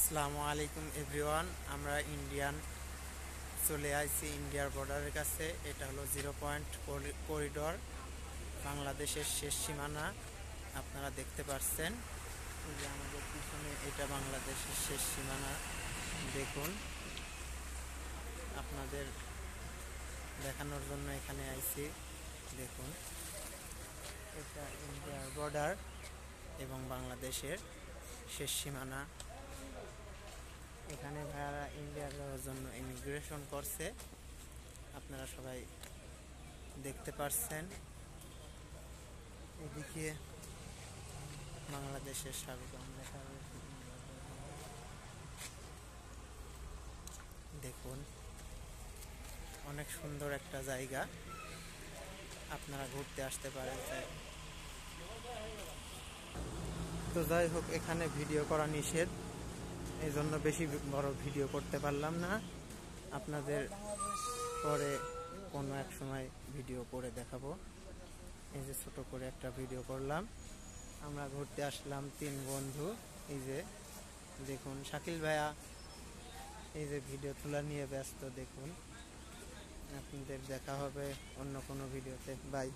আসসালামু আলাইকুম এভরিওয়ান। আমরা ইন্ডিয়ান চলে আসছি ইন্ডিয়ার বর্ডারের কাছে। এটা হলো 0 পয়েন্ট করিডোর, বাংলাদেশের শেষ সীমানা। আপনারা দেখতে পাচ্ছেন যে আমাদের পিছনে এটা বাংলাদেশের শেষ সীমানা। দেখুন, আপনাদের দেখানোর জন্য এখানে আইছি। দেখুন, এটা ইন্ডিয়ার বর্ডার এবং বাংলাদেশের শেষ সীমানা। এখানে ভাইয়ারা ইন্ডিয়া যাওয়ার জন্য ইমিগ্রেশন করছে, আপনারা সবাই দেখতে পাচ্ছেন। এদিকে বাংলাদেশের স্বাগতম লেখা রয়েছে। দেখুন, অনেক সুন্দর একটা জায়গা, আপনারা ঘুরতে আসতে পারেন। তো যাই হোক, এখানে ভিডিও করা নিষেধ, এই জন্য বেশি বড় ভিডিও করতে পারলাম না। আপনাদের পরে কোনো এক সময় ভিডিও করে দেখাবো। এই যে ছোট করে একটা ভিডিও করলাম। আমরা ঘুরতে আসলাম 3 বন্ধু। এই যে দেখুন, শাকিল ভাইয়া এই যে ভিডিও তোলা নিয়ে ব্যস্ত। দেখুন, আপনাদের দেখা হবে অন্য কোনো ভিডিওতে। বাই।